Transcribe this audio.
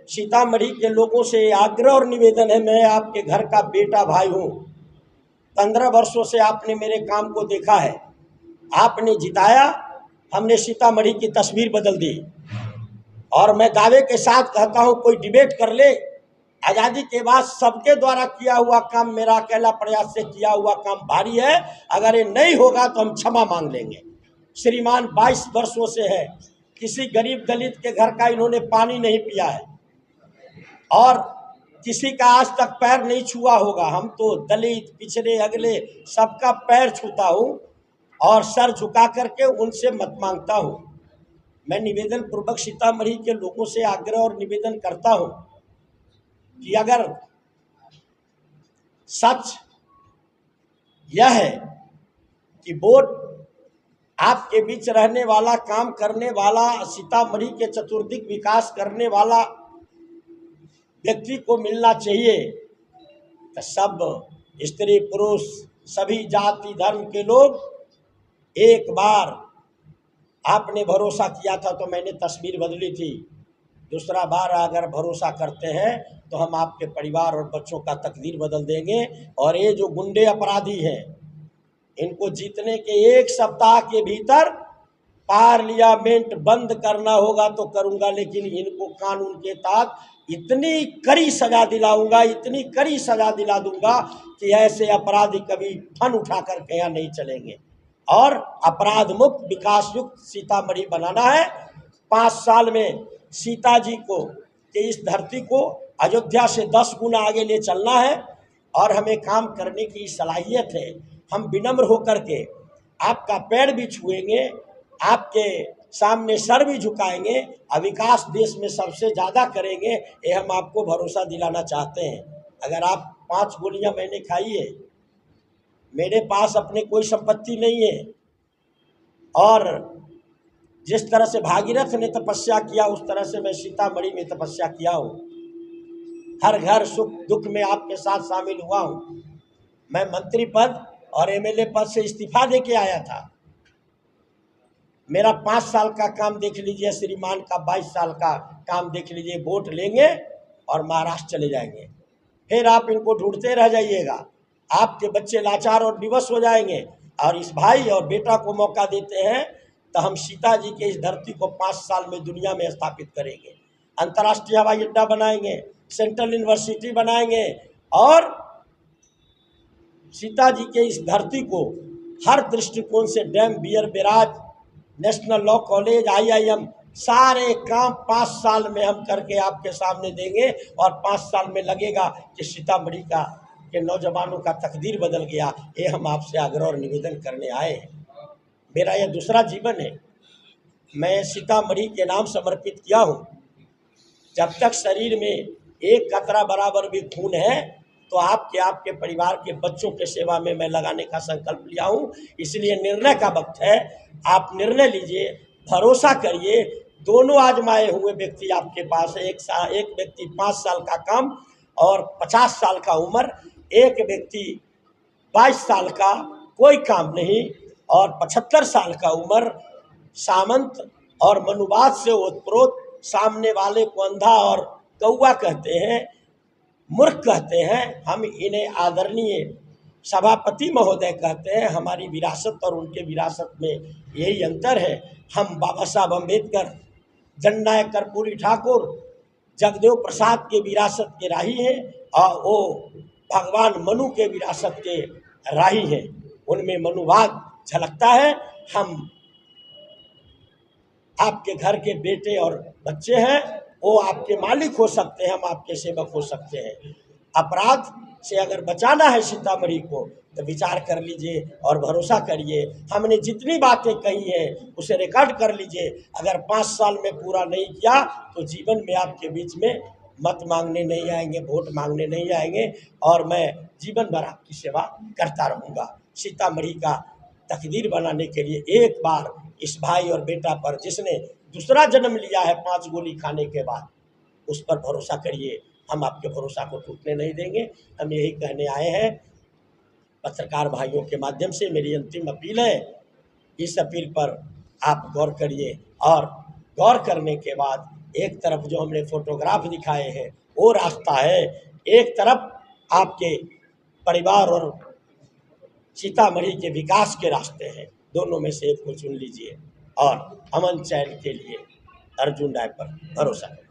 सीतामढ़ी के लोगों से आग्रह और निवेदन है, मैं आपके घर का बेटा भाई हूँ। 15 वर्षों से आपने मेरे काम को देखा है, आपने जिताया, हमने सीतामढ़ी की तस्वीर बदल दी। और मैं दावे के साथ कहता हूँ, कोई डिबेट कर ले, आज़ादी के बाद सबके द्वारा किया हुआ काम मेरा अकेला प्रयास से किया हुआ काम भारी है। अगर ये नहीं होगा तो हम क्षमा मांग लेंगे। श्रीमान 22 वर्षों से है, किसी गरीब दलित के घर का इन्होंने पानी नहीं पिया है और किसी का आज तक पैर नहीं छुआ होगा। हम तो दलित, पिछड़े, अगले सबका पैर छूता हूँ और सर झुका करके उनसे मत मांगता हूँ। मैं निवेदन पूर्वक सीतामढ़ी के लोगों से आग्रह और निवेदन करता हूँ कि अगर सच यह है कि वोट आपके बीच रहने वाला, काम करने वाला, सीतामढ़ी के चतुर्दिक विकास करने वाला व्यक्ति को मिलना चाहिए, तो सब स्त्री पुरुष सभी जाति धर्म के लोग, एक बार आपने भरोसा किया था तो मैंने तस्वीर बदली थी, दूसरा बार अगर भरोसा करते हैं तो हम आपके परिवार और बच्चों का तकदीर बदल देंगे। और ये जो गुंडे अपराधी हैं, इनको जीतने के 1 सप्ताह के भीतर पार्लियामेंट बंद करना होगा तो करूंगा, लेकिन इनको कानून के तहत इतनी कड़ी सजा दिलाऊंगा, इतनी कड़ी सजा दिला दूंगा कि ऐसे अपराधी कभी फन उठा कर यहाँ नहीं चलेंगे। और अपराध मुक्त, विकास युक्त सीतामढ़ी बनाना है। 5 साल में सीता जी को कि इस धरती को अयोध्या से 10 गुना आगे ले चलना है और हमें काम करने की सलाहियत है। हम विनम्र होकर के आपका पैर भी छुएंगे, आपके सामने सर भी झुकाएंगे और विकास देश में सबसे ज़्यादा करेंगे, ये हम आपको भरोसा दिलाना चाहते हैं। अगर आप 5 गोलियां मैंने खाई है, मेरे पास अपने कोई संपत्ति नहीं है और जिस तरह से भागीरथ ने तपस्या किया उस तरह से मैं सीतामढ़ी में तपस्या किया हूँ। हर घर सुख दुख में आपके साथ शामिल हुआ हूँ। मैं मंत्री पद और एमएलए पद से इस्तीफा दे के आया था। मेरा 5 साल का काम देख लीजिए, श्रीमान का 22 साल का काम देख लीजिए। वोट लेंगे और महाराष्ट्र चले जाएंगे, फिर आप इनको ढूंढते रह जाइएगा। आपके बच्चे लाचार और विवश हो जाएंगे और इस भाई और बेटा को मौका देते हैं तो हम सीता जी के इस धरती को 5 साल में दुनिया में स्थापित करेंगे। अंतर्राष्ट्रीय हवाई अड्डा बनाएंगे, सेंट्रल यूनिवर्सिटी बनाएंगे और सीता जी के इस धरती को हर दृष्टिकोण से dam, weir barrage, national law college, IIM सारे काम 5 साल में हम करके आपके सामने देंगे। और 5 साल में लगेगा कि सीतामढ़ी का के नौजवानों का तकदीर बदल गया। ये हम आपसे आग्रह और निवेदन करने आए हैं। मेरा यह दूसरा जीवन है, मैं सीतामढ़ी के नाम समर्पित किया हूँ। जब तक शरीर में एक कतरा बराबर भी खून है तो आपके परिवार के बच्चों के सेवा में मैं लगाने का संकल्प लिया हूँ। इसलिए निर्णय का वक्त है, आप निर्णय लीजिए, भरोसा करिए। दोनों आजमाए हुए व्यक्ति आपके पास है। एक व्यक्ति 5 साल का काम और 50 साल का उम्र, एक व्यक्ति 22 साल का कोई काम नहीं और 75 साल का उम्र। सामंत और मनुवाद से ओतप्रोत, सामने वाले को अंधा और कौवा कहते हैं, मूर्ख कहते हैं। हम इन्हें आदरणीय सभापति महोदय कहते हैं। हमारी विरासत और उनके विरासत में यही अंतर है। हम बाबा साहब अम्बेडकर, जननायक कर्पूरी ठाकुर, जगदेव प्रसाद के विरासत के राही हैं और वो भगवान मनु के विरासत के राही हैं। उनमें मनुवाद झलकता है। हम आपके घर के बेटे और बच्चे हैं, वो आपके मालिक हो सकते हैं, हम आपके सेवक हो सकते हैं। अपराध से अगर बचाना है सीतामढ़ी को तो विचार कर लीजिए और भरोसा करिए। हमने जितनी बातें कही हैं उसे रिकॉर्ड कर लीजिए। अगर 5 साल में पूरा नहीं किया तो जीवन में आपके बीच में मत मांगने नहीं आएंगे, वोट मांगने नहीं आएंगे और मैं जीवन भर आपकी सेवा करता रहूँगा। सीतामढ़ी का तकदीर बनाने के लिए एक बार इस भाई और बेटा पर, जिसने दूसरा जन्म लिया है 5 गोली खाने के बाद, उस पर भरोसा करिए। हम आपके भरोसा को टूटने नहीं देंगे। हम यही कहने आए हैं। पत्रकार भाइयों के माध्यम से मेरी अंतिम अपील है, इस अपील पर आप गौर करिए और गौर करने के बाद एक तरफ जो हमने फोटोग्राफ दिखाए हैं वो रास्ता है, एक तरफ आपके परिवार और सीतामढ़ी के विकास के रास्ते हैं। दोनों में से एक को चुन लीजिए और अमन चैन के लिए अर्जुन राय पर भरोसा करें।